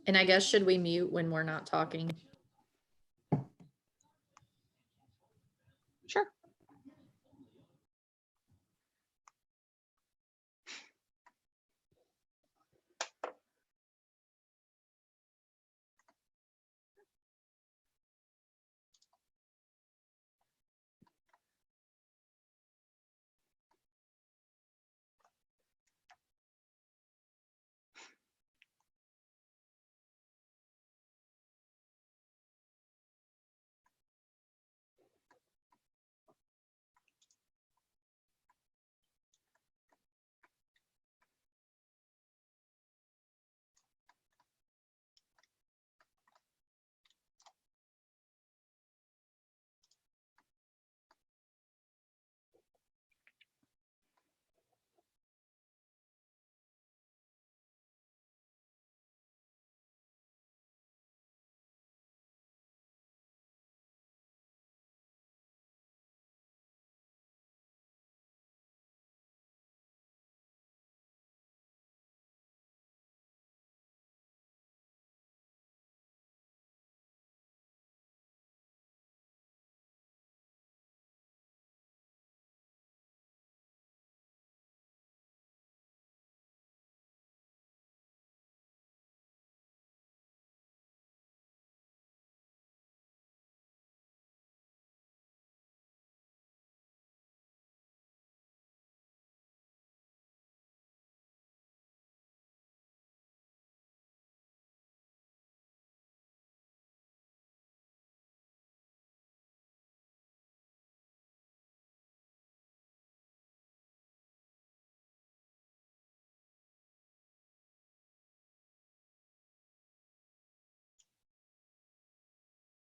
And I guess, should we mute when we're not talking? Sure.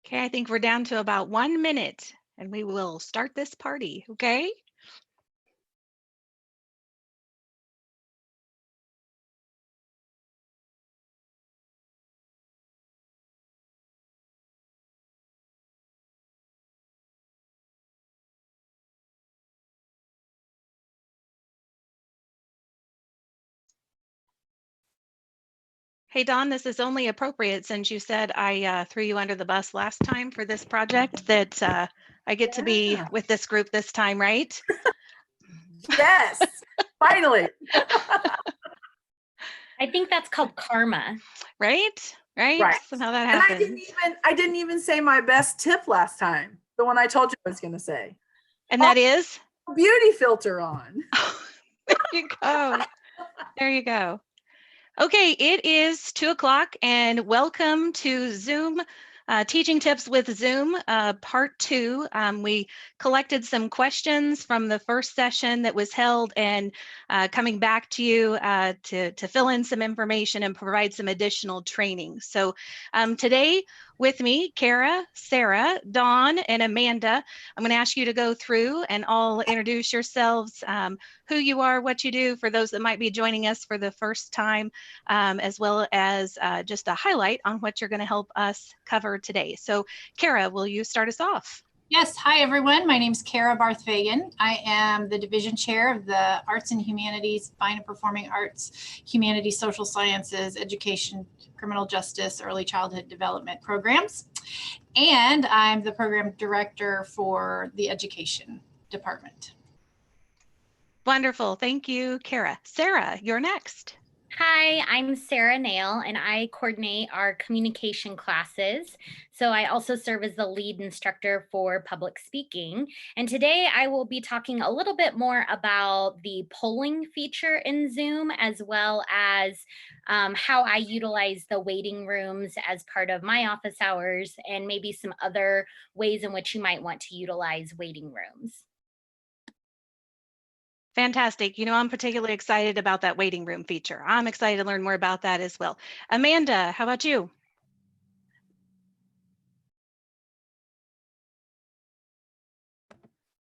Okay, I think we're down to about 1 minute and we will start this party, okay? Hey, Dawn, this is only appropriate since you said I threw you under the bus last time for this project that I get to be with this group this time, right? Yes, finally. I think that's called karma. Right? Right? Right. Somehow that And happens. I didn't even say my best tip last time. The one I told you I was going to say. And that is? Beauty filter on. There you go. There you go. Okay, it is 2:00 and welcome to Zoom, Teaching Tips with Zoom, part 2. We collected some questions from the first session that was held and coming back to you to fill in some information and provide some additional training. So today with me, Kara, Sarah, Dawn, and Amanda, I'm going to ask you to go through and all introduce yourselves, who you are, what you do for those that might be joining us for the first time, as well as just a highlight on what you're going to help us cover today. So Kara, will you start us off? Yes. Hi, everyone. My name is Kara Barth-Fagan. I am the division chair of the Arts and Humanities, Fine and Performing Arts, Humanities, Social Sciences, Education, Criminal Justice, Early Childhood Development programs. And I'm the program director for the Education Department. Wonderful. Thank you, Kara. Sarah, you're next. Hi, I'm Sarah Nail, and I coordinate our communication classes. So I also serve as the lead instructor for public speaking. And today I will be talking a little bit more about the polling feature in Zoom, as well as how I utilize the waiting rooms as part of my office hours, and maybe some other ways in which you might want to utilize waiting rooms. Fantastic. You know, I'm particularly excited about that waiting room feature. I'm excited to learn more about that as well. Amanda, how about you?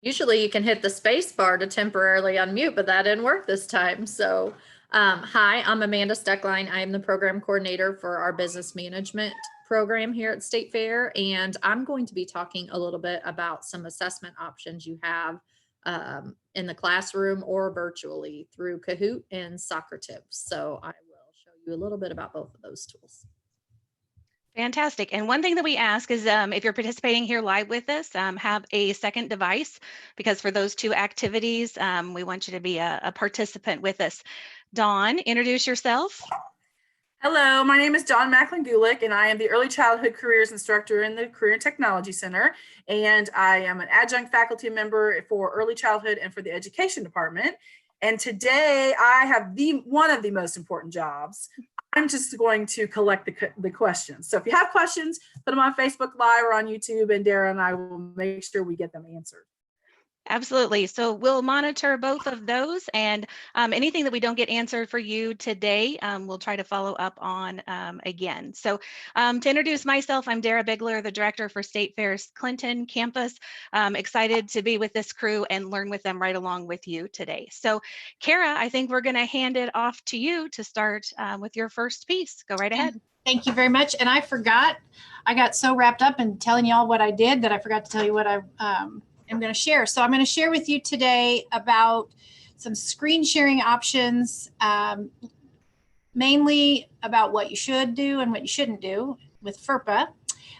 Usually you can hit the space bar to temporarily unmute, but that didn't work this time. So hi, I'm Amanda Steckline. I am the program coordinator for our business management program here at State Fair. And I'm going to be talking a little bit about some assessment options you have in the classroom or virtually through Kahoot and Soccer Tips. So I will show you a little bit about both of those tools. Fantastic. And one thing that we ask is if you're participating here live with us, have a second device, because for those two activities, we want you to be a participant with us. Dawn, introduce yourself. Hello, my name is Dawn Macklin-Gulick, and I am the Early Childhood Careers Instructor in the Career and Technology Center. And I am an adjunct faculty member for Early Childhood and for the Education Department. And today I have one of the most important jobs. I'm just going to collect the questions. So if you have questions, put them on Facebook Live or on YouTube, and Dara and I will make sure we get them answered. Absolutely. So we'll monitor both of those, and anything that we don't get answered for you today, we'll try to follow up on again. So to introduce myself, I'm Dara Bigler, the director for State Fair's Clinton campus. Excited to be with this crew and learn with them right along with you today. So Kara, I think we're going to hand it off to you to start with your first piece. Go right ahead. Thank you very much. And I got so wrapped up in telling y'all what I did that I forgot to tell you what I am going to share. So I'm going to share with you today about some screen sharing options, mainly about what you should do and what you shouldn't do with FERPA,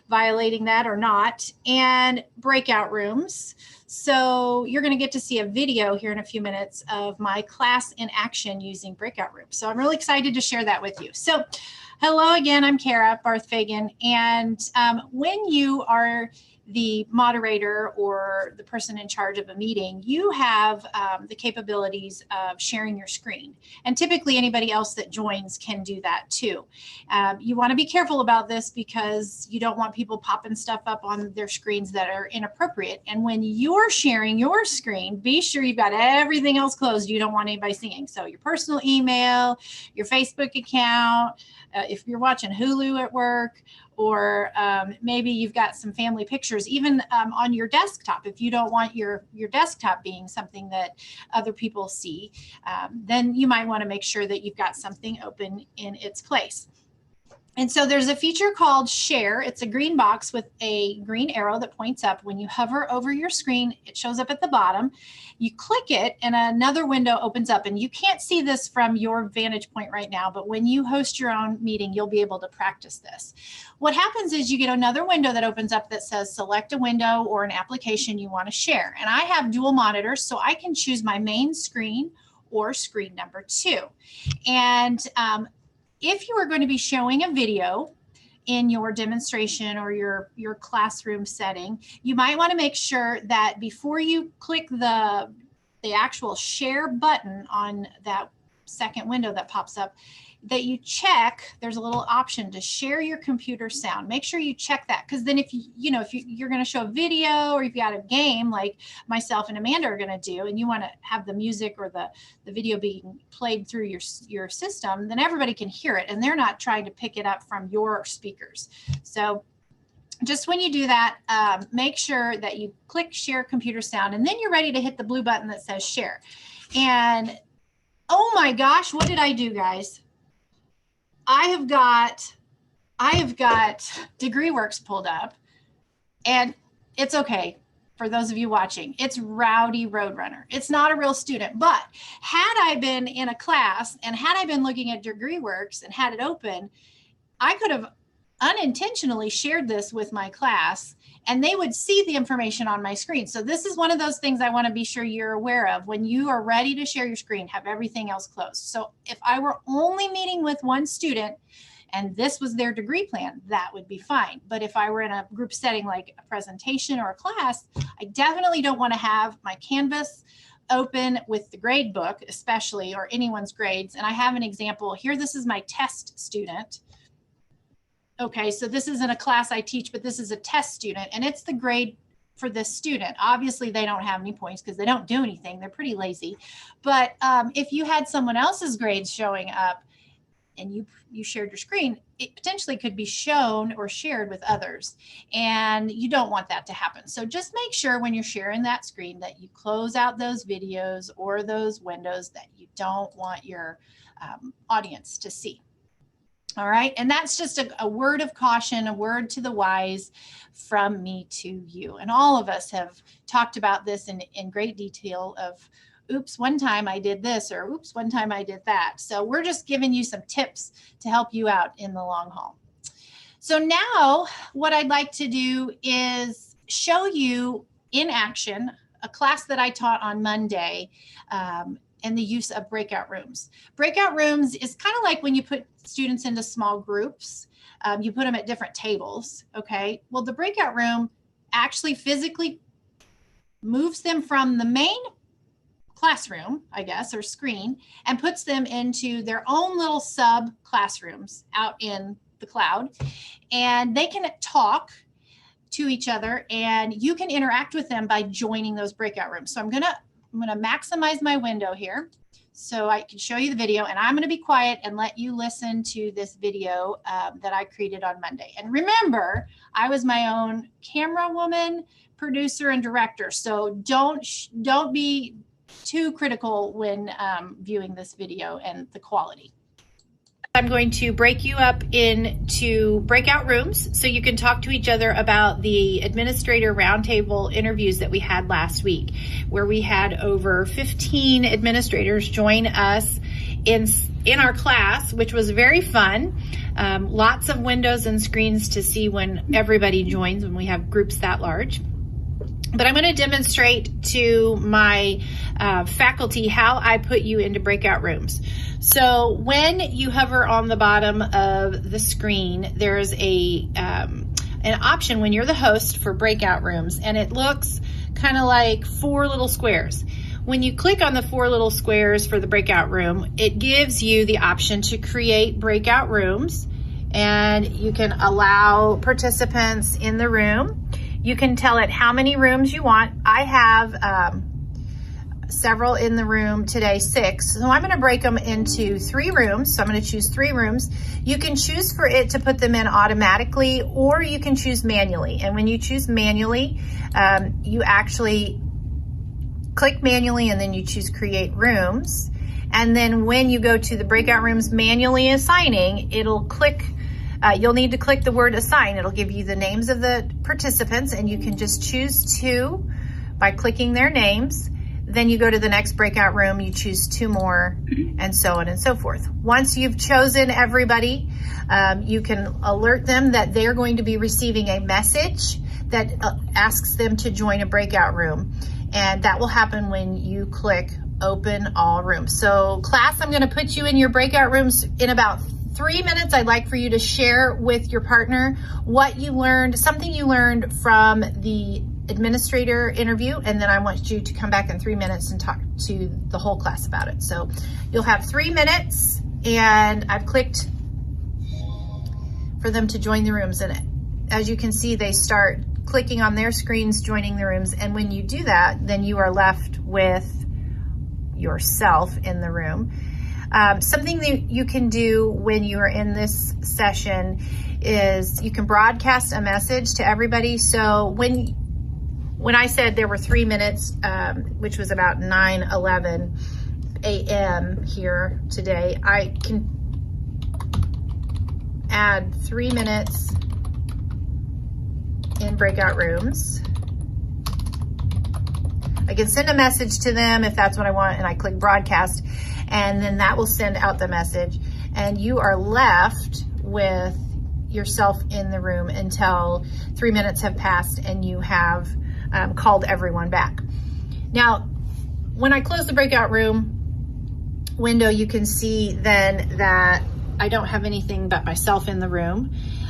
violating that or not, and breakout rooms. So you're going to get to see a video here in a few minutes of my class in action using breakout rooms. So I'm really excited to share that with you. So hello again, I'm Kara Barth-Fagan. And when you are the moderator or the person in charge of a meeting, you have the capabilities of sharing your screen. And typically anybody else that joins can do that too. You want to be careful about this because you don't want people popping stuff up on their screens that are inappropriate. And when you're sharing your screen, be sure you've got everything else closed. You don't want anybody seeing. So your personal email, your Facebook account, if you're watching Hulu at work, or maybe you've got some family pictures, even on your desktop. If you don't want your desktop being something that other people see, then you might want to make sure that you've got something open in its place. And so there's a feature called Share. It's a green box with a green arrow that points up. When you hover over your screen, it shows up at the bottom. You click it and another window opens up. And you can't see this from your vantage point right now, but when you host your own meeting, you'll be able to practice this. What happens is you get another window that opens up that says select a window or an application you want to share. And I have dual monitors, so I can choose my main screen or screen number 2. And if you are going to be showing a video in your demonstration or your classroom setting, you might want to make sure that before you click the actual share button on that second window that pops up, that you check, there's a little option to share your computer sound. Make sure you check that, because then if you're going to show a video, or if you got a game like myself and Amanda are going to do, and you want to have the music or the video being played through your system, then everybody can hear it and they're not trying to pick it up from your speakers. So just when you do that, make sure that you click share computer sound, and then you're ready to hit the blue button that says share. And oh my gosh, what did I do, guys? I have got DegreeWorks pulled up, and it's okay for those of you watching. It's Rowdy Roadrunner. It's not a real student, but had I been in a class and had I been looking at DegreeWorks and had it open, I could have unintentionally shared this with my class and they would see the information on my screen. So this is one of those things I want to be sure you're aware of. When you are ready to share your screen, have everything else closed. So if I were only meeting with one student and this was their degree plan, that would be fine. But if I were in a group setting like a presentation or a class, I definitely don't want to have my Canvas open with the grade book, especially, or anyone's grades. And I have an example here. This is my test student. Okay, so this isn't a class I teach, but this is a test student, and it's the grade for this student. Obviously, they don't have any points because they don't do anything. They're pretty lazy. But if you had someone else's grades showing up and you shared your screen, it potentially could be shown or shared with others. And you don't want that to happen. So just make sure when you're sharing that screen that you close out those videos or those windows that you don't want your audience to see. All right, and that's just a word of caution, a word to the wise from me to you. And all of us have talked about this in great detail of, oops, one time I did this, or oops, one time I did that. So we're just giving you some tips to help you out in the long haul. So now what I'd like to do is show you in action a class that I taught on Monday, and the use of breakout rooms. Breakout rooms is kind of like when you put students into small groups, you put them at different tables, okay? Well, the breakout room actually physically moves them from the main classroom, I guess, or screen, and puts them into their own little sub classrooms out in the cloud. And they can talk to each other, and you can interact with them by joining those breakout rooms. So I'm gonna maximize my window here so I can show you the video, and I'm gonna be quiet and let you listen to this video that I created on Monday. And remember, I was my own camera woman, producer, and director. So don't be too critical when viewing this video and the quality. I'm going to break you up into breakout rooms so you can talk to each other about the administrator roundtable interviews that we had last week, where we had over 15 administrators join us in our class, which was very fun. Lots of windows and screens to see when everybody joins, when we have groups that large. But I'm going to demonstrate to my faculty how I put you into breakout rooms. So when you hover on the bottom of the screen, there's an option when you're the host for breakout rooms, and it looks kind of like 4 little squares. When you click on the 4 little squares for the breakout room, it gives you the option to create breakout rooms, and you can allow participants in the room. You can tell it how many rooms you want. I have several in the room today, 6. So I'm gonna break them into 3 rooms. So I'm gonna choose 3 rooms. You can choose for it to put them in automatically, or you can choose manually. And when you choose manually, you actually click manually and then you choose create rooms. And then when you go to the breakout rooms manually assigning, it'll click you'll need to click the word assign. It'll give you the names of the participants, and you can just choose 2 by clicking their names. Then you go to the next breakout room, you choose 2 more, and so on and so forth. Once you've chosen everybody, you can alert them that they're going to be receiving a message that asks them to join a breakout room. And that will happen when you click open all rooms. So class, I'm gonna put you in your breakout rooms in about 3 minutes. I'd like for you to share with your partner what you learned, something you learned from the administrator interview, and then I want you to come back in 3 minutes and talk to the whole class about it. So you'll have 3 minutes, and I've clicked for them to join the rooms, and as you can see, they start clicking on their screens, joining the rooms, and when you do that, then you are left with yourself in the room. Something that you can do when you are in this session is you can broadcast a message to everybody. So when I said there were 3 minutes, which was about 9:11 a.m. here today, I can add 3 minutes in breakout rooms. I can send a message to them if that's what I want, and I click broadcast, and then that will send out the message, and you are left with yourself in the room until 3 minutes have passed and you have called everyone back. Now, when I close the breakout room window, you can see then that I don't have anything but myself in the room,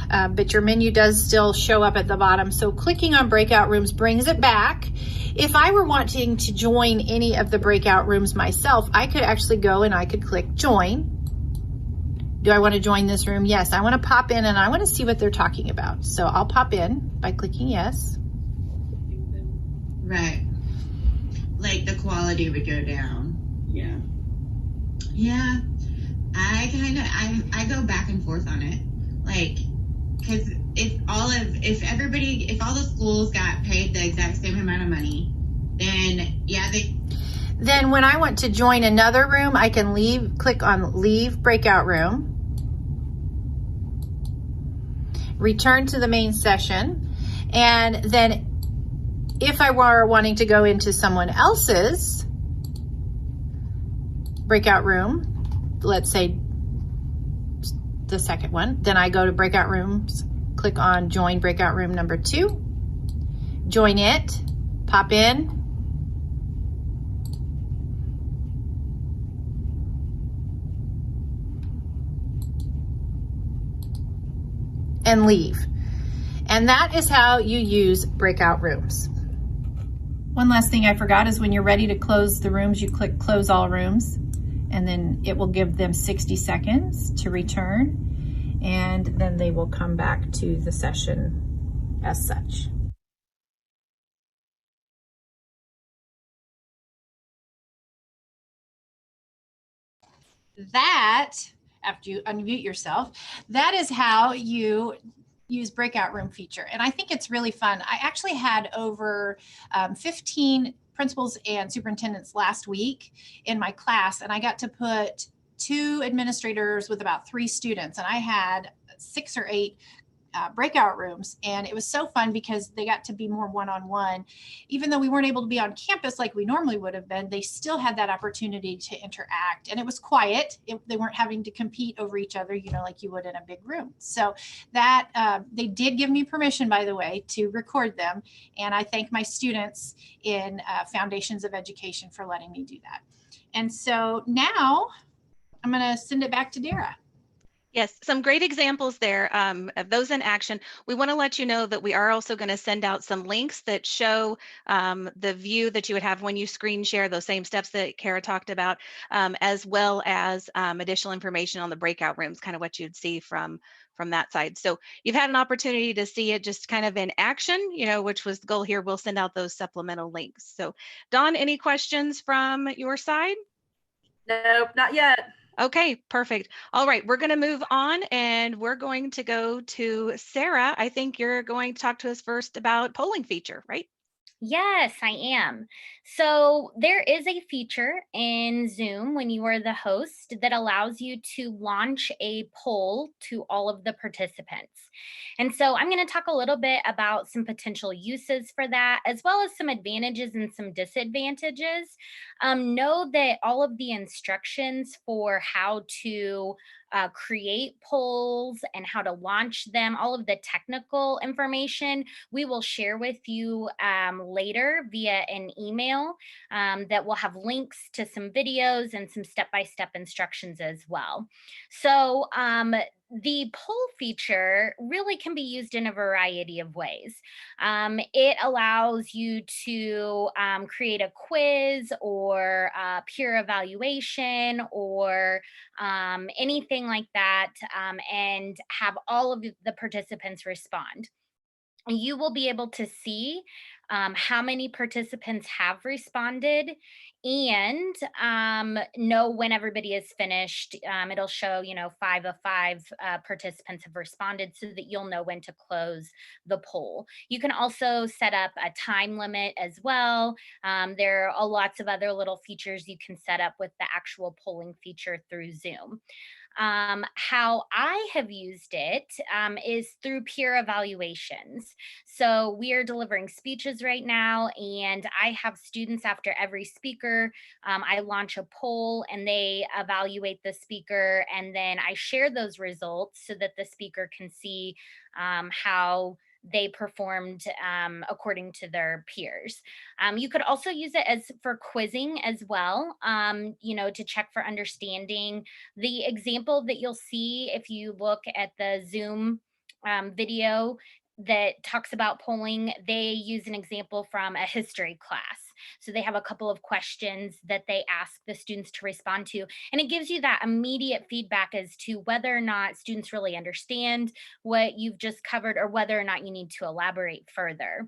but your menu does still show up at the bottom. So clicking on breakout rooms brings it back. If I were wanting to join any of the breakout rooms myself, I could actually go and I could click join. Do I want to join this room? Yes, I want to pop in and I want to see what they're talking about. So I'll pop in by clicking yes. Right. Like the quality would go down. Yeah. Yeah. I go back and forth on it. Like, because if all the schools got paid the exact same amount of money, then yeah, Then when I want to join another room, I can click on leave breakout room, return to the main session, and then if I were wanting to go into someone else's breakout room, let's say the second one, then I go to breakout rooms click on join breakout room number 2, join it, pop in, and leave. And that is how you use breakout rooms. One last thing I forgot is when you're ready to close the rooms, you click close all rooms, and then it will give them 60 seconds to return, and then they will come back to the session as such. That, after you unmute yourself, that is how you use breakout room feature. And I think it's really fun. I actually had over 15 principals and superintendents last week in my class, and I got to put 2 administrators with about 3 students, and I had 6 or 8 breakout rooms, and it was so fun because they got to be more one-on-one. Even though we weren't able to be on campus like we normally would have been, they still had that opportunity to interact, and it was quiet. They weren't having to compete over each other, you know, like you would in a big room. So that they did give me permission, by the way, to record them, and I thank my students in Foundations of Education for letting me do that. And so now I'm going to send it back to Dara. Yes, some great examples there of those in action. We want to let you know that we are also going to send out some links that show the view that you would have when you screen share, those same steps that Kara talked about, as well as additional information on the breakout rooms, kind of what you'd see from that side. So you've had an opportunity to see it just kind of in action, you know, which was the goal here. We'll send out those supplemental links. So Dawn, any questions from your side? Nope, not yet. Okay, perfect. All right, we're going to move on and we're going to go to Sarah. I think you're going to talk to us first about polling feature, right? Yes, I am. So there is a feature in Zoom when you are the host that allows you to launch a poll to all of the participants. And so I'm going to talk a little bit about some potential uses for that, as well as some advantages and some disadvantages. Know that all of the instructions for how to create polls and how to launch them, all of the technical information, we will share with you later via an email that will have links to some videos and some step-by-step instructions as well. So the poll feature really can be used in a variety of ways. It allows you to create a quiz or peer evaluation or anything like that, and have all of the participants respond. You will be able to see how many participants have responded and know when everybody is finished. It'll show, 5 of 5 participants have responded so that you'll know when to close the poll. You can also set up a time limit as well. There are lots of other little features you can set up with the actual polling feature through Zoom. How I have used it is through peer evaluations. So we are delivering speeches right now, and I have students after every speaker. I launch a poll and they evaluate the speaker, and then I share those results so that the speaker can see how they performed according to their peers. You could also use it as for quizzing as well, to check for understanding. The example that you'll see if you look at the Zoom video that talks about polling, they use an example from a history class. So they have a couple of questions that they ask the students to respond to, and it gives you that immediate feedback as to whether or not students really understand what you've just covered or whether or not you need to elaborate further.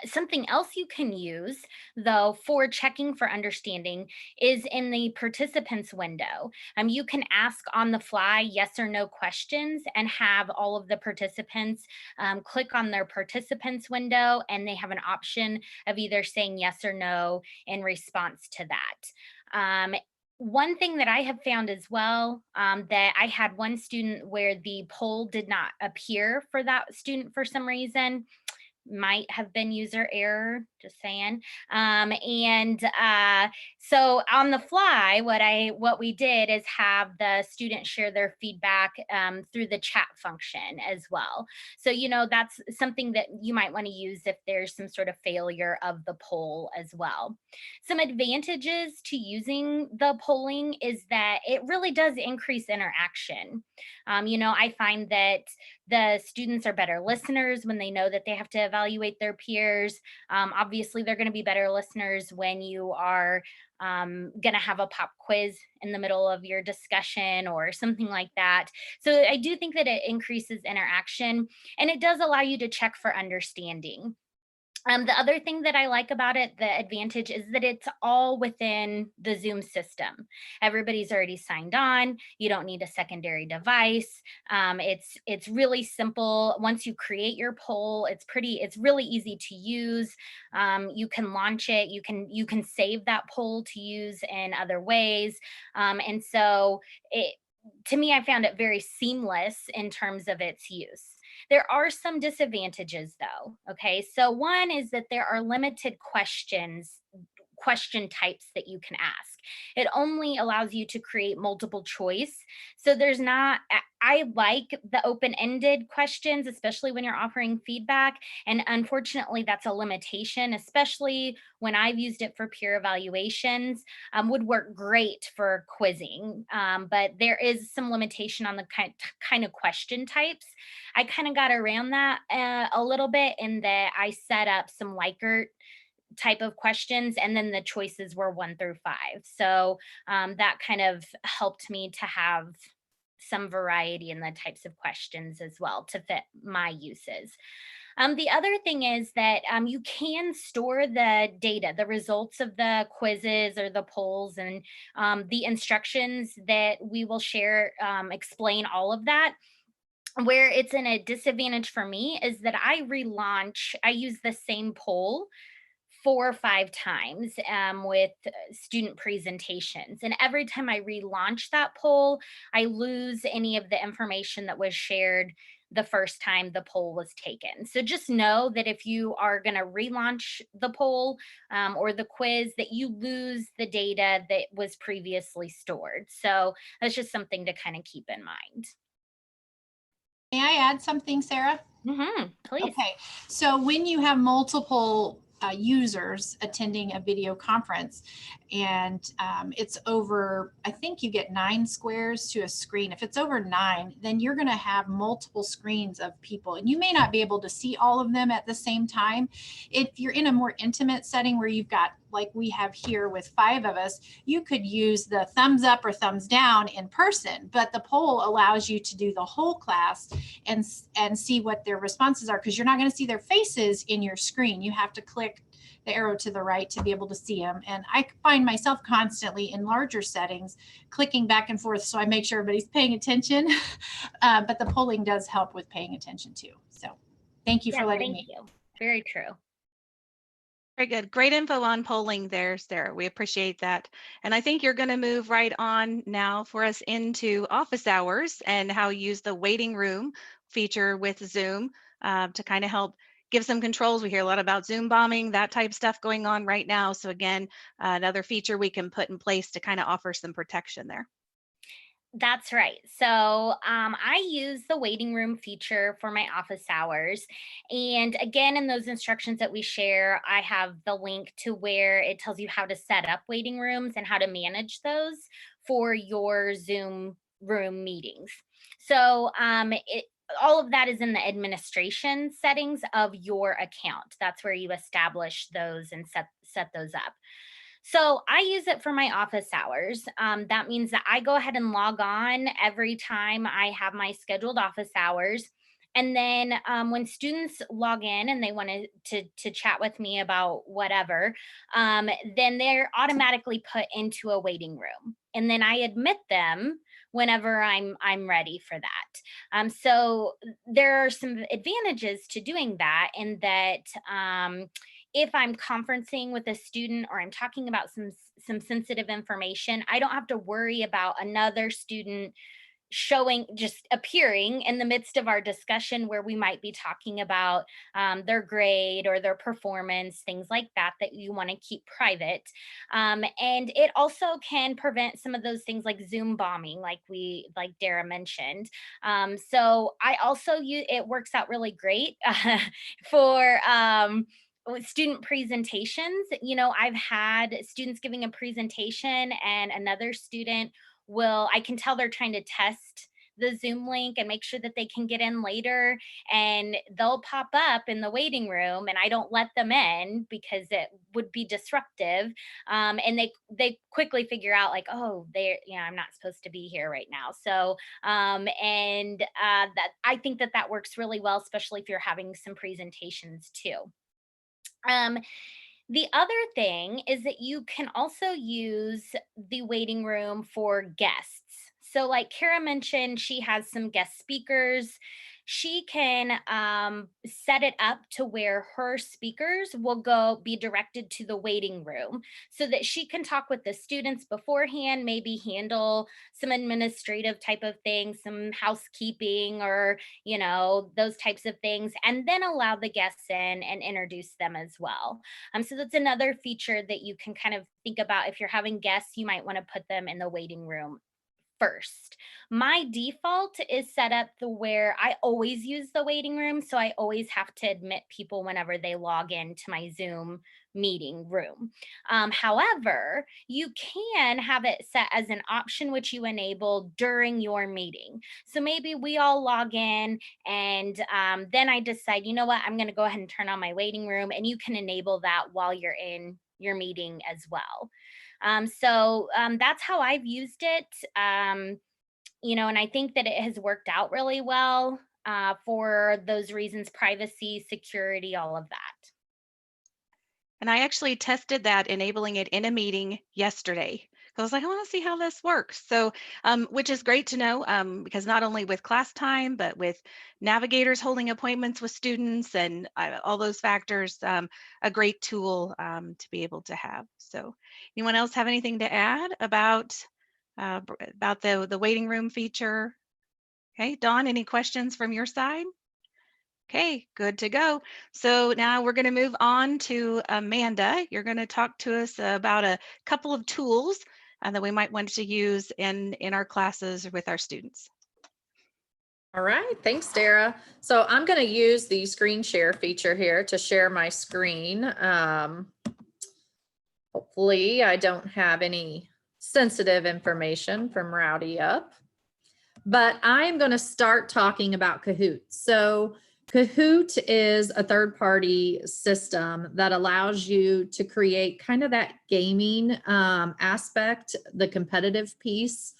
Something else you can use, though, for checking for understanding is in the participants window. You can ask on the fly yes or no questions and have all of the participants click on their participants window, and they have an option of either saying yes or no in response to that. One thing that I have found as well, that I had one student where the poll did not appear for that student for some reason. Might have been user error. just saying. So on the fly, what we did is have the students share their feedback through the chat function as well. So, that's something that you might want to use if there's some sort of failure of the poll as well. Some advantages to using the polling is that it really does increase interaction. I find that the students are better listeners when they know that they have to evaluate their peers. Obviously, they're going to be better listeners when you are going to have a pop quiz in the middle of your discussion or something like that. So I do think that it increases interaction, and it does allow you to check for understanding. The other thing that I like about it, the advantage, is that it's all within the Zoom system. Everybody's already signed on. You don't need a secondary device. It's really simple. Once you create your poll, it's really easy to use. You can launch it. You can save that poll to use in other ways. And so to me, I found it very seamless in terms of its use. There are some disadvantages though. Okay. So one is that there are limited question types that you can ask. It only allows you to create multiple choice. So I like the open-ended questions, especially when you're offering feedback. And unfortunately, that's a limitation, especially when I've used it for peer evaluations. Would work great for quizzing, but there is some limitation on the kind of question types. I kind of got around that a little bit in that I set up some Likert type of questions, and then the choices were 1 through 5. So that kind of helped me to have some variety in the types of questions as well to fit my uses. The other thing is that you can store the data, the results of the quizzes or the polls, and the instructions that we will share explain all of that. Where it's in a disadvantage for me is that I use the same poll 4 or 5 times with student presentations. And every time I relaunch that poll, I lose any of the information that was shared the first time the poll was taken. So just know that if you are going to relaunch the poll or the quiz, that you lose the data that was previously stored. So that's just something to kind of keep in mind. May I add something, Sarah? Please. Okay, so when you have multiple users attending a video conference and it's over, I think you get 9 squares to a screen. If it's over 9, then you're going to have multiple screens of people, and you may not be able to see all of them at the same time. If you're in a more intimate setting where you've got, like we have here with 5 of us, you could use the thumbs up or thumbs down in person, but the poll allows you to do the whole class and see what their responses are, because you're not going to see their faces in your screen. You have to click the arrow to the right to be able to see them. And I find myself constantly in larger settings clicking back and forth, so I make sure everybody's paying attention. But the polling does help with paying attention too. So thank you for letting me. Thank you. Very true. Very good. Great info on polling there, Sarah. We appreciate that. And I think you're going to move right on now for us into office hours and how you use the waiting room feature with Zoom to kind of help give some controls. We hear a lot about Zoom bombing, that type of stuff going on right now. So again, another feature we can put in place to kind of offer some protection there. That's right. So I use the waiting room feature for my office hours. And again, in those instructions that we share, I have the link to where it tells you how to set up waiting rooms and how to manage those for your Zoom room meetings. So all of that is in the administration settings of your account. That's where you establish those and set those up. So I use it for my office hours. That means that I go ahead and log on every time I have my scheduled office hours. And then when students log in and they want to chat with me about whatever, then they're automatically put into a waiting room. And then I admit them whenever I'm ready for that. So there are some advantages to doing that, in that if I'm conferencing with a student or I'm talking about some sensitive information, I don't have to worry about another student just appearing in the midst of our discussion where we might be talking about their grade or their performance, things like that you want to keep private. And it also can prevent some of those things like Zoom bombing, like Dara mentioned. So I also use, it works out really great for with student presentations. You know, I've had students giving a presentation and another student I can tell they're trying to test the Zoom link and make sure that they can get in later, and they'll pop up in the waiting room and I don't let them in because it would be disruptive. And they quickly figure out like, oh, I'm not supposed to be here right now. So that I think that works really well, especially if you're having some presentations too. The other thing is that you can also use the waiting room for guests. So, like Kara mentioned, she has some guest speakers. She can set it up to where her speakers will be directed to the waiting room so that she can talk with the students beforehand, maybe handle some administrative type of things, some housekeeping or, those types of things, and then allow the guests in and introduce them as well. So that's another feature that you can kind of think about. If you're having guests, you might want to put them in the waiting room first. My default is set up to where I always use the waiting room. So I always have to admit people whenever they log into my Zoom meeting room. However, you can have it set as an option which you enable during your meeting. So maybe we all log in and then I decide, you know what, I'm going to go ahead and turn on my waiting room, and you can enable that while you're in your meeting as well. So that's how I've used it, and I think that it has worked out really well for those reasons: privacy, security, all of that. And I actually tested that, enabling it in a meeting yesterday. I was like, I want to see how this works. So, which is great to know, because not only with class time, but with navigators holding appointments with students and all those factors, a great tool to be able to have. So, anyone else have anything to add about the waiting room feature? Okay, Dawn, any questions from your side? Okay, good to go. So now we're going to move on to Amanda. You're going to talk to us about a couple of tools that we might want to use in our classes with our students. All right, thanks, Dara. So I'm going to use the screen share feature here to share my screen. Hopefully I don't have any sensitive information from Rowdy up, but I'm going to start talking about Kahoot. So Kahoot is a third-party system that allows you to create kind of that gaming aspect, the competitive piece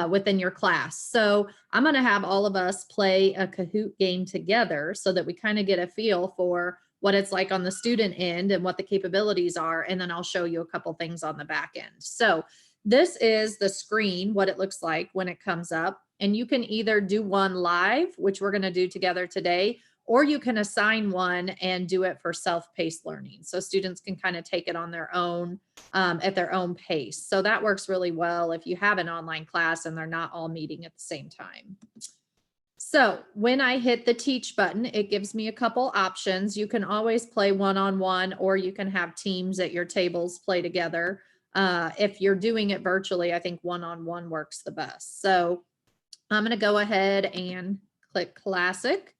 within your class. So I'm going to have all of us play a Kahoot game together so that we kind of get a feel for what it's like on the student end and what the capabilities are. And then I'll show you a couple things on the back end. So this is the screen, what it looks like when it comes up. And you can either do one live, which we're going to do together today, or you can assign one and do it for self-paced learning. So students can kind of take it on their own at their own pace. So that works really well if you have an online class and they're not all meeting at the same time. So when I hit the teach button, it gives me a couple options. You can always play one-on-one, or you can have teams at your tables play together. If you're doing it virtually, I think one-on-one works the best. So I'm going to go ahead and click classic.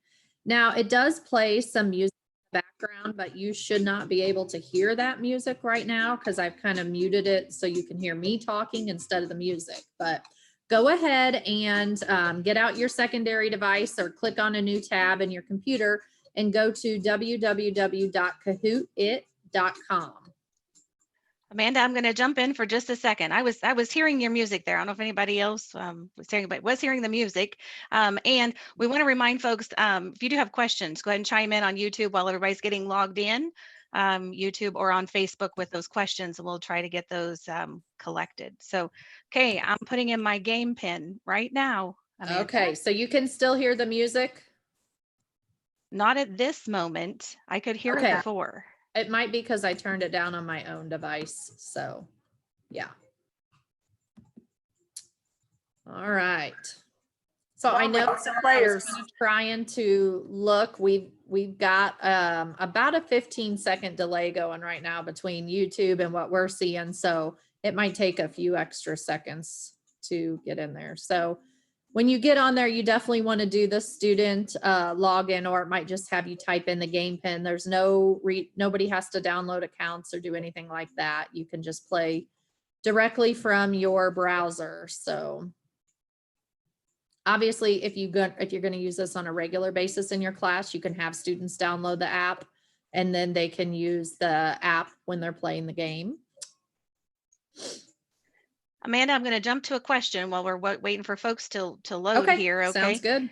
Now it does play some music in the background, but you should not be able to hear that music right now because I've kind of muted it so you can hear me talking instead of the music. But go ahead and get out your secondary device or click on a new tab in your computer and go to www.kahootit.com. Amanda, I'm going to jump in for just a second. I was hearing your music there. I don't know if anybody else was hearing the music. And we want to remind folks, if you do have questions, go ahead and chime in on YouTube while everybody's getting logged in, YouTube or on Facebook with those questions, and we'll try to get those collected. So, okay, I'm putting in my game pin right now, Amanda. Okay, so you can still hear the music? Not at this moment. I could hear it before. It might be because I turned it down on my own device. So yeah. All right. So I know Some players. trying to look, we've got about a 15-second delay going right now between YouTube and what we're seeing. So it might take a few extra seconds to get in there. So when you get on there, you definitely want to do the student login, or it might just have you type in the game pin. There's nobody has to download accounts or do anything like that. You can just play directly from your browser. So obviously, if you're going to use this on a regular basis in your class, you can have students download the app and then they can use the app when they're playing the game. Amanda, I'm going to jump to a question while we're waiting for folks to load here. Okay. Sounds good.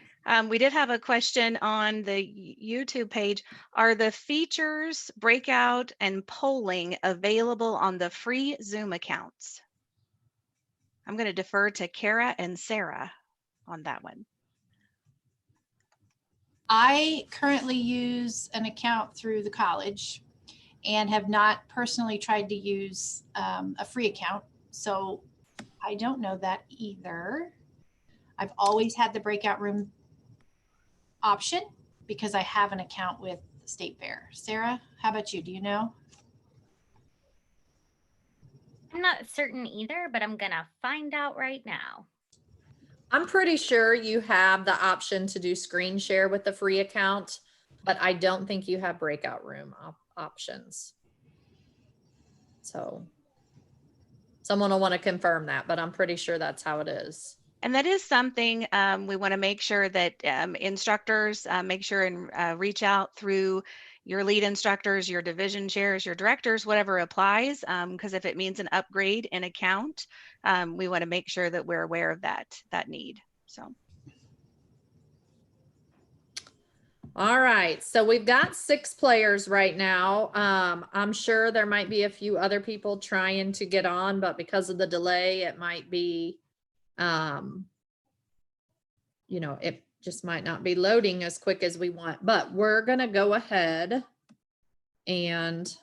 We did have a question on the YouTube page. Are the features, breakout, and polling available on the free Zoom accounts? I'm going to defer to Kara and Sarah on that one. I currently use an account through the college and have not personally tried to use a free account. So I don't know that either. I've always had the breakout room option because I have an account with State Fair. Sarah, how about you? Do you know? I'm not certain either, but I'm gonna find out right now. I'm pretty sure you have the option to do screen share with the free account, but I don't think you have breakout room options. So someone will want to confirm that, but I'm pretty sure that's how it is. And that is something we want to make sure that instructors make sure and reach out through your lead instructors, your division chairs, your directors, whatever applies, because if it means an upgrade in account, we want to make sure that we're aware of that need. So. All right, so we've got 6 players right now. I'm sure there might be a few other people trying to get on, but because of the delay, it might be, you know, it just might not be loading as quick as we want, but we're going to go ahead and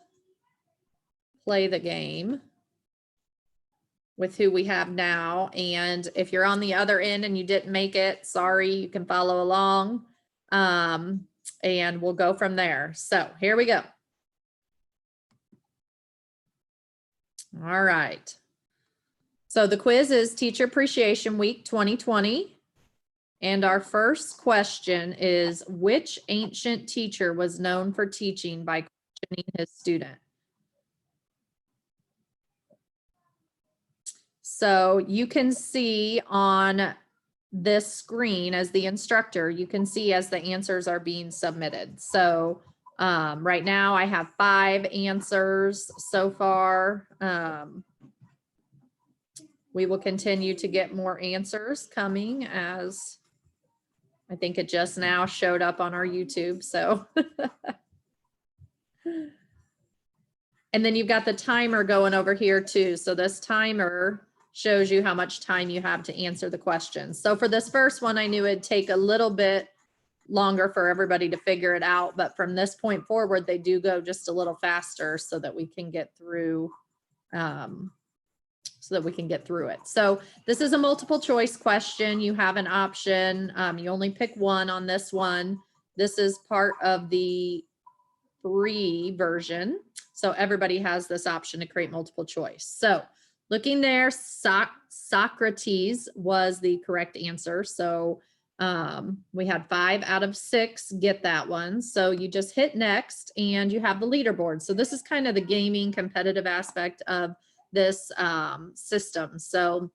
play the game with who we have now. And if you're on the other end and you didn't make it, sorry, you can follow along. And we'll go from there. So here we go. All right. So the quiz is Teacher Appreciation Week 2020. And our first question is, which ancient teacher was known for teaching by questioning his student? So you can see on this screen as the instructor, you can see as the answers are being submitted. So right now I have 5 answers so far. We will continue to get more answers coming as I think it just now showed up on our YouTube. So, and then you've got the timer going over here too. So this timer shows you how much time you have to answer the questions. So for this first one, I knew it'd take a little bit longer for everybody to figure it out, but from this point forward, they do go just a little faster so that we can get through, it. So this is a multiple choice question. You have an option. You only pick one on this one. This is part of the free version. So everybody has this option to create multiple choice. So looking there, Socrates was the correct answer. So we had 5 out of 6 get that one. So you just hit next and you have the leaderboard. So this is kind of the gaming competitive aspect of this system. So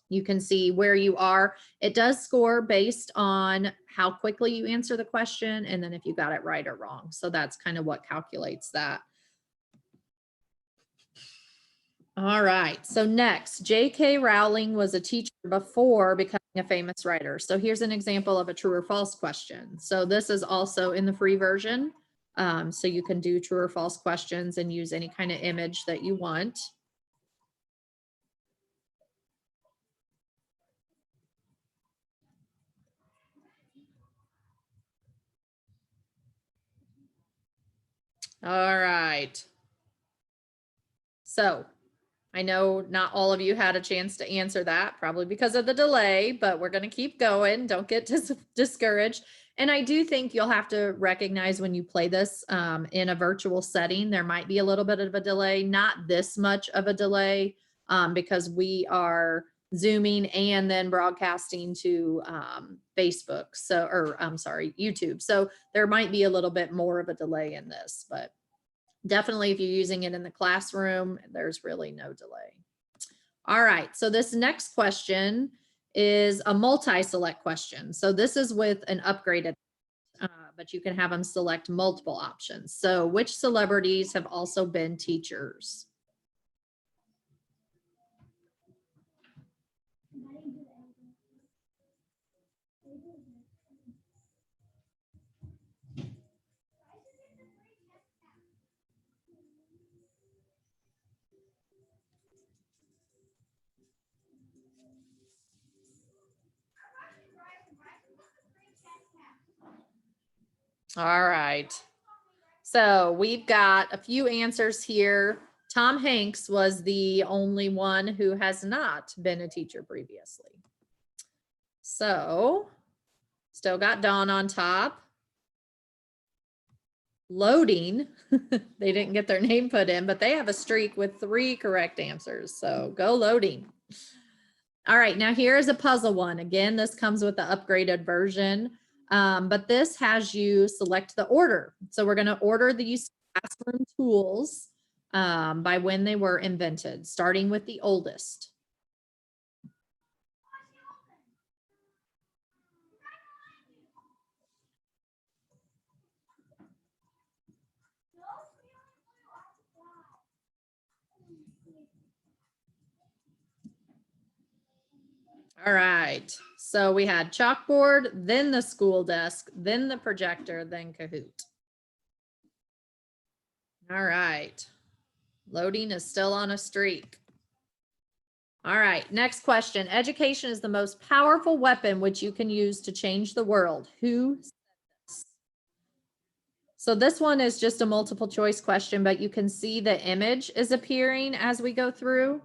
you can see where you are. It does score based on how quickly you answer the question and then if you got it right or wrong. So that's kind of what calculates that. All right, so next, J.K. Rowling was a teacher before becoming a famous writer. So here's an example of a true or false question. So this is also in the free version. So you can do true or false questions and use any kind of image that you want. All right. So I know not all of you had a chance to answer that, probably because of the delay, but we're going to keep going. Don't get discouraged. And I do think you'll have to recognize when you play this in a virtual setting, there might be a little bit of a delay, not this much of a delay, because we are Zooming and then broadcasting to Facebook. So, or I'm sorry, YouTube. So there might be a little bit more of a delay in this, but definitely if you're using it in the classroom, there's really no delay. All right, so this next question is a multi-select question. So this is with an upgraded, but you can have them select multiple options. So which celebrities have also been teachers? All right. So we've got a few answers here. Tom Hanks was the only one who has not been a teacher previously. So still got Dawn on top. Loading, they didn't get their name put in, but they have a streak with 3 correct answers. So go Loading. All right, now here's a puzzle one. Again, this comes with the upgraded version, but this has you select the order. So we're going to order these classroom tools by when they were invented, starting with the oldest. All right, so we had chalkboard, then the school desk, then the projector, then Kahoot. All right, Loading is still on a streak. All right, next question. Education is the most powerful weapon which you can use to change the world. Who said this? So this one is just a multiple choice question, but you can see the image is appearing as we go through.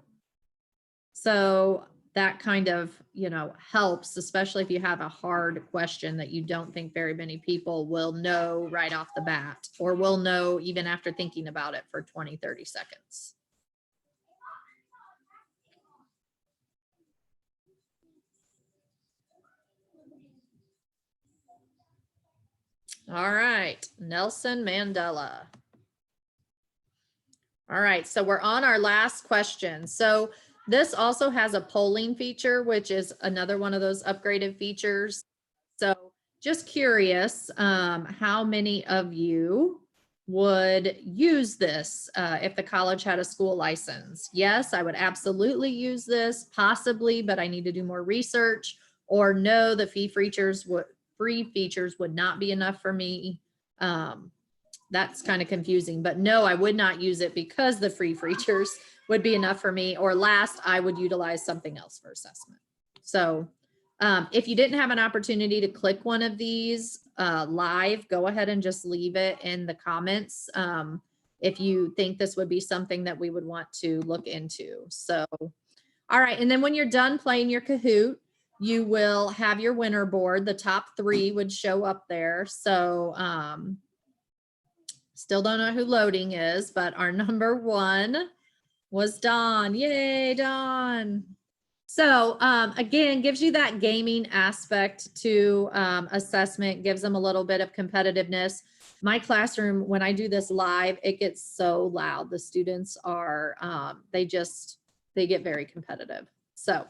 So that kind of, you know, helps, especially if you have a hard question that you don't think very many people will know right off the bat, or will know even after thinking about it for 20, 30 seconds. All right, Nelson Mandela. All right, so we're on our last question. So this also has a polling feature, which is another one of those upgraded features. So just curious, how many of you would use this if the college had a school license? Yes, I would absolutely use this, possibly, but I need to do more research. Or no, the free features would not be enough for me. That's kind of confusing, but no, I would not use it because the free features would be enough for me. Or last, I would utilize something else for assessment. So if you didn't have an opportunity to click one of these live, go ahead and just leave it in the comments if you think this would be something that we would want to look into. So, all right. And then when you're done playing your Kahoot, you will have your winner board. The top 3 would show up there. So still don't know who Loading is, but our number 1 was Dawn. Yay, Dawn. So again, gives you that gaming aspect to assessment, gives them a little bit of competitiveness. My classroom, when I do this live, it gets so loud. The students are, they get very competitive. So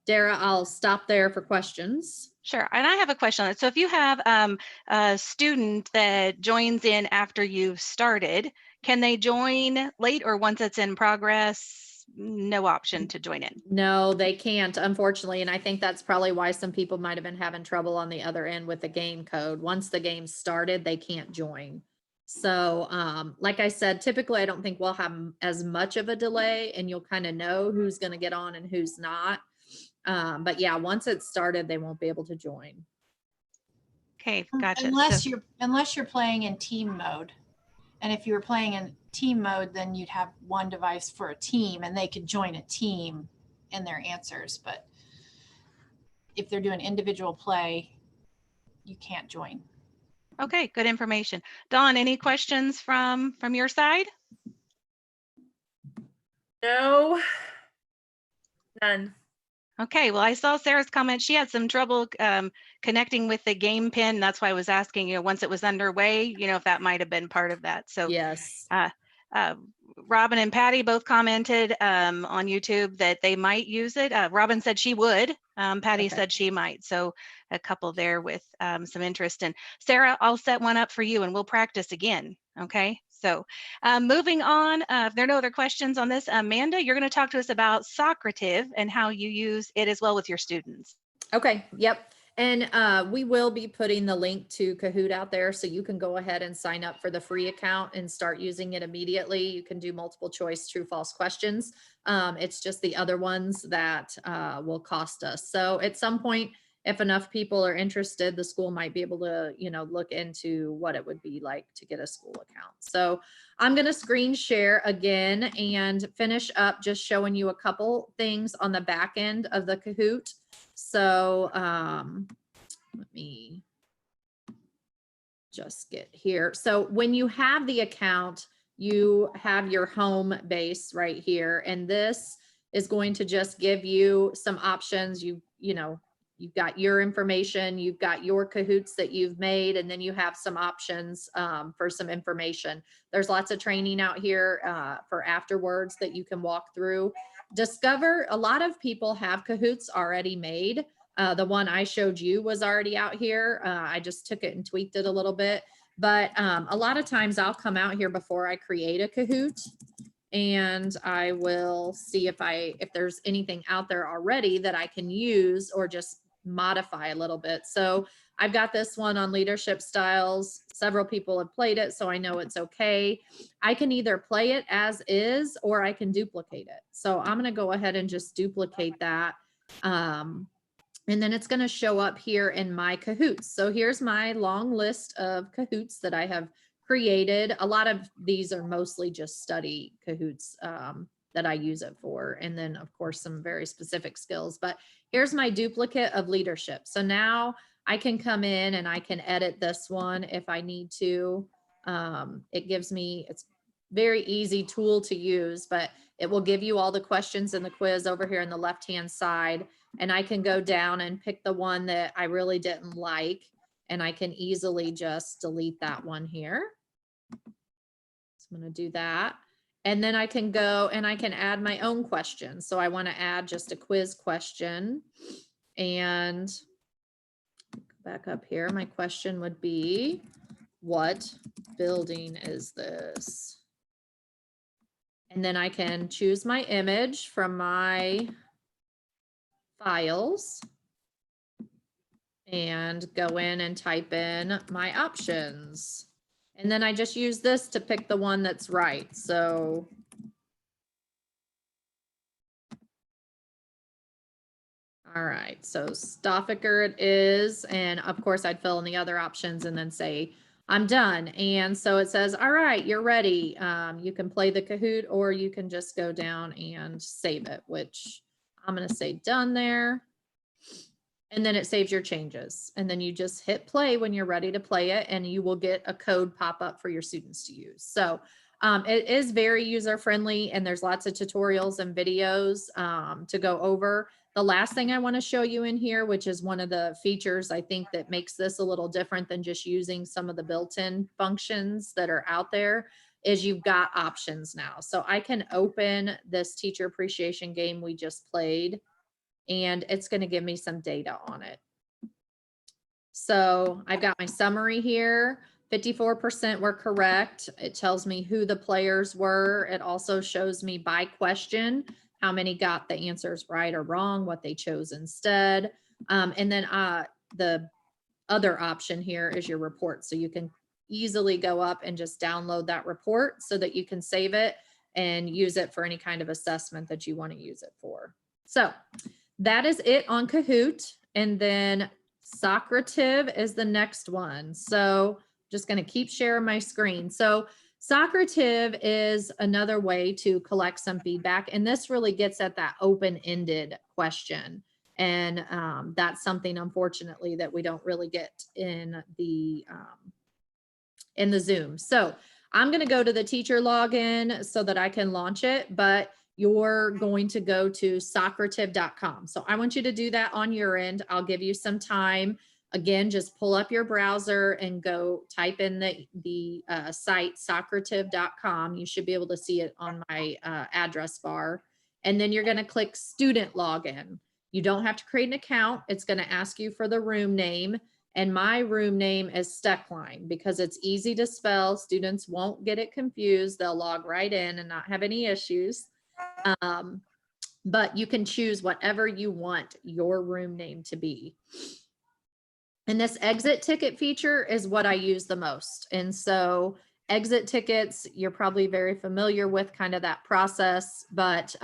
Dara, I'll stop there for questions. Sure, and I have a question on it. So if you have a student that joins in after you've started, can they join late, or once it's in progress, no option to join in? No, they can't, unfortunately. And I think that's probably why some people might have been having trouble on the other end with the game code. Once the game started, they can't join. So like I said, typically I don't think we'll have as much of a delay, and you'll kind of know who's going to get on and who's not. But yeah, once it's started, they won't be able to join. Okay, gotcha. Unless you're playing in team mode. And if you were playing team mode, then you'd have one device for a team and they could join a team in their answers. But if they're doing individual play, you can't join. Okay, good information. Dawn, any questions from your side? No, none. Okay, well, I saw Sarah's comment. She had some trouble connecting with the game pin. That's why I was asking, once it was underway, if that might have been part of that. So Yes. Robin and Patty both commented on YouTube that they might use it. Robin said she would. Patty Okay. said she might. So a couple there with some interest. And Sarah, I'll set one up for you and we'll practice again. Okay. So moving on, if there are no other questions on this, Amanda, you're going to talk to us about Socrative and how you use it as well with your students. Okay. Yep. And we will be putting the link to Kahoot out there, so you can go ahead and sign up for the free account and start using it immediately. You can do multiple choice true false questions. It's just the other ones that will cost us. So at some point, if enough people are interested, the school might be able to, look into what it would be like to get a school account. So I'm going to screen share again and finish up just showing you a couple things on the back end of the Kahoot. So let me just get here. So when you have the account, you have your home base right here, and this is going to just give you some options. You've got your information, you've got your Kahoots that you've made, and then you have some options for some information. There's lots of training out here for afterwards that you can walk through. Discover, a lot of people have Kahoots already made. The one I showed you was already out here. I just took it and tweaked it a little bit. But a lot of times I'll come out here before I create a Kahoot, and I will see if there's anything out there already that I can use or just modify a little bit. So I've got this one on leadership styles. Several people have played it, so I know it's okay. I can either play it as is or I can duplicate it. So I'm going to go ahead and just duplicate that. And then it's going to show up here in my Kahoots. So here's my long list of Kahoots that I have created. A lot of these are mostly just study Kahoots that I use it for. And then of course, some very specific skills, but here's my duplicate of leadership. So now I can come in and I can edit this one if I need to. It gives me, it's very easy tool to use, but it will give you all the questions in the quiz over here on the left-hand side. And I can go down and pick the one that I really didn't like. And I can easily just delete that one here. So I'm going to do that. And then I can go and I can add my own question. So I want to add just a quiz question. And back up here, my question would be, what building is this? And then I can choose my image from my files and go in and type in my options. And then I just use this to pick the one that's right. So all right, so Stoffaker it is. And of course I'd fill in the other options and then say, I'm done. And so it says, all right, you're ready. You can play the Kahoot or you can just go down and save it, which I'm going to say done there. And then it saves your changes. And then you just hit play when you're ready to play it, and you will get a code pop up for your students to use. So it is very user friendly, and there's lots of tutorials and videos to go over. The last thing I want to show you in here, which is one of the features I think that makes this a little different than just using some of the built-in functions that are out there, is you've got options now. So I can open this teacher appreciation game we just played, and it's going to give me some data on it. So I've got my summary here. 54% were correct. It tells me who the players were. It also shows me by question how many got the answers right or wrong, what they chose instead. And then the other option here is your report. So you can easily go up and just download that report so that you can save it and use it for any kind of assessment that you want to use it for. So that is it on Kahoot. And then Socrative is the next one. So just going to keep sharing my screen. So Socrative is another way to collect some feedback, and this really gets at that open-ended question. And that's something, unfortunately, that we don't really get in the Zoom. So I'm going to go to the teacher login so that I can launch it, but you're going to go to socrative.com. So I want you to do that on your end. I'll give you some time. Again, just pull up your browser and go type in the site socrative.com. You should be able to see it on my address bar. And then you're going to click student login. You don't have to create an account. It's going to ask you for the room name. And my room name is Steckline because it's easy to spell. Students won't get it confused. They'll log right in and not have any issues. But you can choose whatever you want your room name to be. And this exit ticket feature is what I use the most. And so exit tickets, you're probably very familiar with kind of that process, but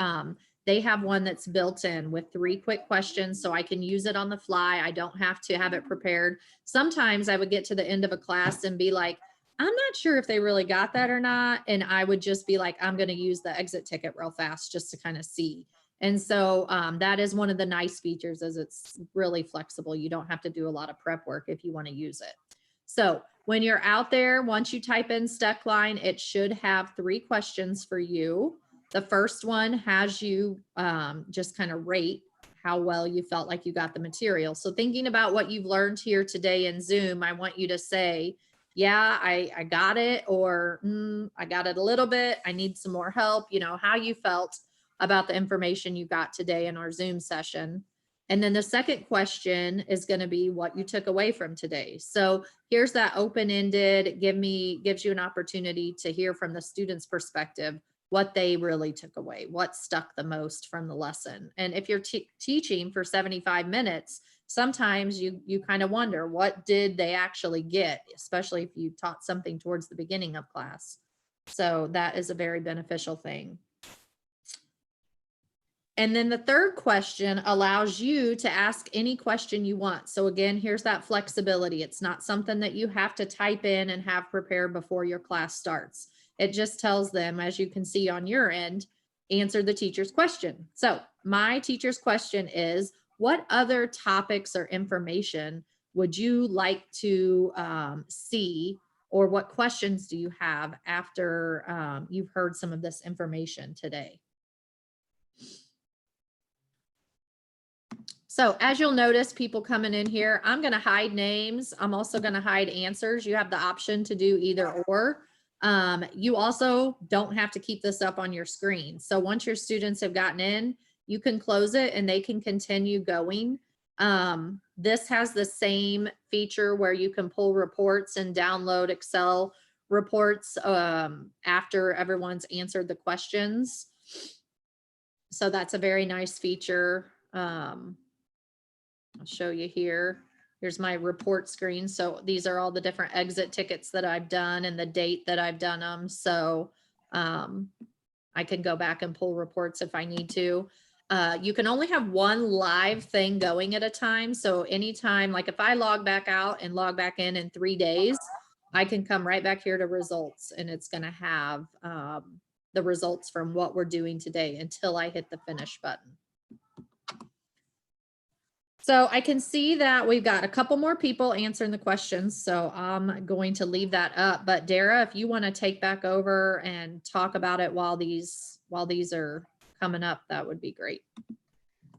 they have one that's built in with 3 quick questions, so I can use it on the fly. I don't have to have it prepared. Sometimes I would get to the end of a class and be like, I'm not sure if they really got that or not. And I would just be like, I'm going to use the exit ticket real fast just to kind of see. And so that is one of the nice features, is it's really flexible. You don't have to do a lot of prep work if you want to use it. So when you're out there, once you type in Steckline, it should have 3 questions for you. The first one has you just kind of rate how well you felt like you got the material. So thinking about what you've learned here today in Zoom, I want you to say, yeah, I got it, or I got it a little bit. I need some more help. You know, how you felt about the information you got today in our Zoom session. And then the second question is going to be what you took away from today. So here's that open-ended, gives you an opportunity to hear from the student's perspective what they really took away, what stuck the most from the lesson. And if you're teaching for 75 minutes, sometimes you kind of wonder, what did they actually get, especially if you taught something towards the beginning of class. So that is a very beneficial thing. And then the third question allows you to ask any question you want. So again, here's that flexibility. It's not something that you have to type in and have prepared before your class starts. It just tells them, as you can see on your end, answer the teacher's question. So my teacher's question is, what other topics or information would you like to see, or what questions do you have after you've heard some of this information today? So as you'll notice, people coming in here, I'm going to hide names. I'm also going to hide answers. You have the option to do either or. You also don't have to keep this up on your screen. So once your students have gotten in, you can close it and they can continue going. This has the same feature where you can pull reports and download Excel reports after everyone's answered the questions. So that's a very nice feature. I'll show you here. Here's my report screen. So these are all the different exit tickets that I've done and the date that I've done them. So I can go back and pull reports if I need to. You can only have one live thing going at a time. So anytime, like if I log back out and log back in 3 days, I can come right back here to results, and it's going to have the results from what we're doing today until I hit the finish button. So I can see that we've got a couple more people answering the questions, so I'm going to leave that up. But Dara, if you want to take back over and talk about it while these are coming up, that would be great.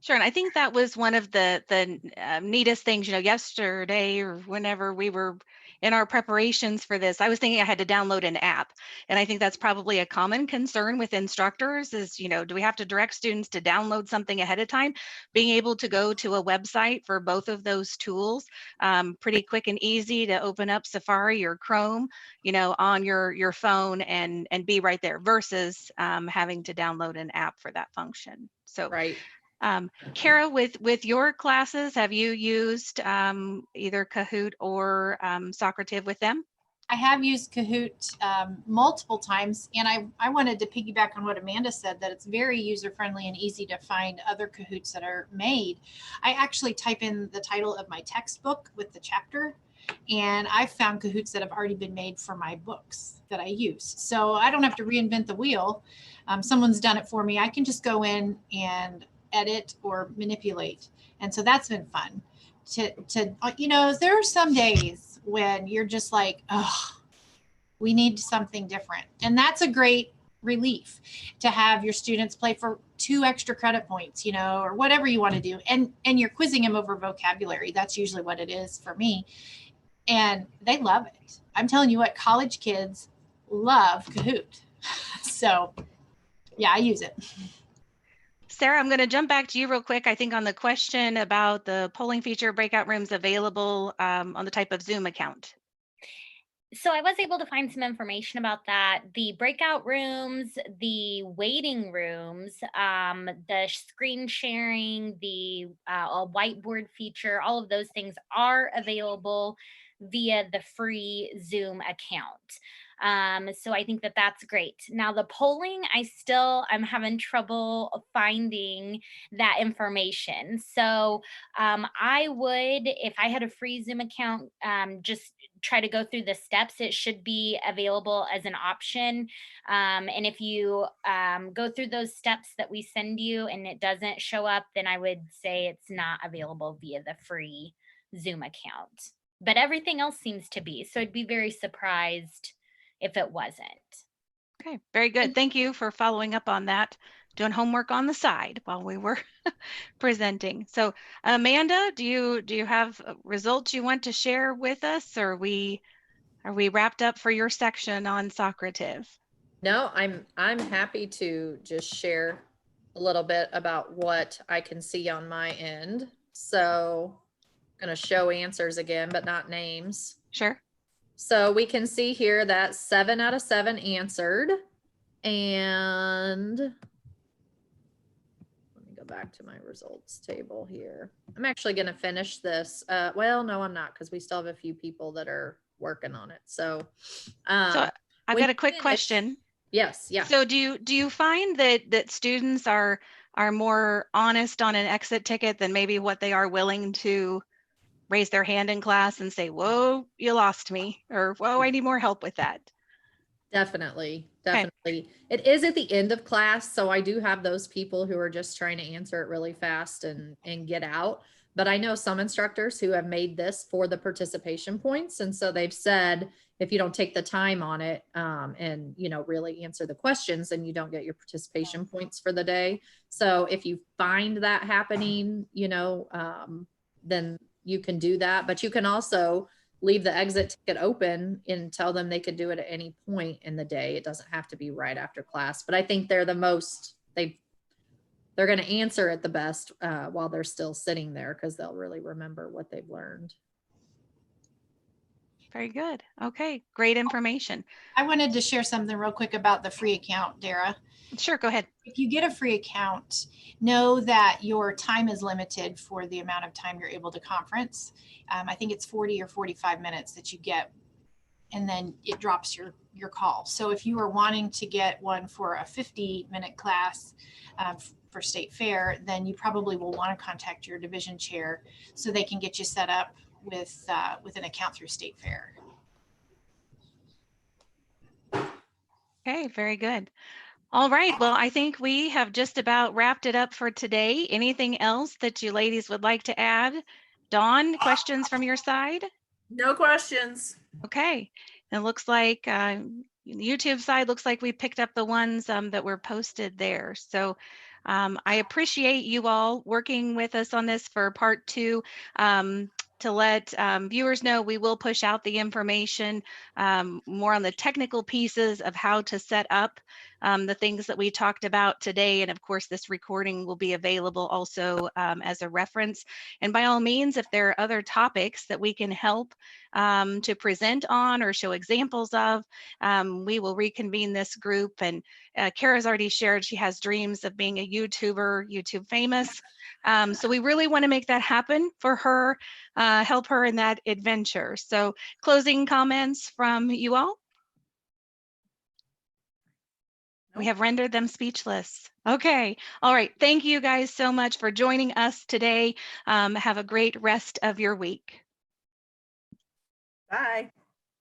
Sure, and I think that was one of the neatest things, you know, yesterday or whenever we were in our preparations for this, I was thinking I had to download an app. And I think that's probably a common concern with instructors is, you know, do we have to direct students to download something ahead of time? Being able to go to a website for both of those tools, pretty quick and easy to open up Safari or Chrome, you know, on your phone and be right there versus having to download an app for that function. So Right. Kara, with your classes, have you used either Kahoot or Socrative with them? I have used Kahoot multiple times, and I wanted to piggyback on what Amanda said, that it's very user-friendly and easy to find other Kahoots that are made. I actually type in the title of my textbook with the chapter, And I've found Kahoots that have already been made for my books that I use. So I don't have to reinvent the wheel. Someone's done it for me. I can just go in and edit or manipulate. And so that's been fun to you know, there are some days when you're just like, oh, we need something different. And that's a great relief to have your students play for 2 extra credit points, you know, or whatever you want to do. And you're quizzing them over vocabulary. That's usually what it is for me. And they love it. I'm telling you what, college kids love Kahoot. So yeah, I use it. Sarah, I'm going to jump back to you real quick. I think on the question about the polling feature breakout rooms available on the type of Zoom account. So I was able to find some information about that. The breakout rooms, the waiting rooms, the screen sharing, the whiteboard feature, all of those things are available via the free Zoom account. So I think that that's great. Now the polling, I'm having trouble finding that information. So I would, if I had a free Zoom account, just try to go through the steps. It should be available as an option. And if you go through those steps that we send you and it doesn't show up, then I would say it's not available via the free Zoom account. But everything else seems to be. So I'd be very surprised if it wasn't. Okay, very good. Thank you for following up on that. Doing homework on the side while we were presenting. So Amanda, do you have results you want to share with us, or are we wrapped up for your section on Socrative? No, I'm happy to just share a little bit about what I can see on my end. So I'm going to show answers again, but not names. Sure. So we can see here that 7 out of 7 answered. And let me go back to my results table here. I'm actually going to finish this. Well, no, I'm not, because we still have a few people that are working on it. So, so I've got a quick question. Yes. Yeah. So do you find that students are more honest on an exit ticket than maybe what they are willing to raise their hand in class and say, whoa, you lost me, or whoa, I need more help with that? Definitely. Okay. It is at the end of class, so I do have those people who are just trying to answer it really fast and get out. But I know some instructors who have made this for the participation points, and so they've said, if you don't take the time on it and really answer the questions, then you don't get your participation points for the day. So if you find that happening, then you can do that. But you can also leave the exit ticket open and tell them they could do it at any point in the day. It doesn't have to be right after class. But I think they're the most, they're going to answer it the best while they're still sitting there, because they'll really remember what they've learned. Very good. Okay, great information. I wanted to share something real quick about the free account, Dara. Sure, go ahead. If you get a free account, know that your time is limited for the amount of time you're able to conference. I think it's 40 or 45 minutes that you get, and then it drops your call. So if you are wanting to get one for a 50-minute class for State Fair, then you probably will want to contact your division chair so they can get you set up with an account through State Fair. Okay, very good. All right, well, I think we have just about wrapped it up for today. Anything else that you ladies would like to add? Dawn, questions from your side? No questions. Okay, it looks like the YouTube side looks like we picked up the ones that were posted there. So I appreciate you all working with us on this for part 2. To let viewers know, we will push out the information more on the technical pieces of how to set up the things that we talked about today. And of course, this recording will be available also as a reference. And by all means, if there are other topics that we can help to present on or show examples of, we will reconvene this group. And Kara's already shared she has dreams of being a YouTuber, YouTube famous. So we really want to make that happen for her, help her in that adventure. So closing comments from you all? We have rendered them speechless. Okay. All right. Thank you guys so much for joining us today. Have a great rest of your week. Bye.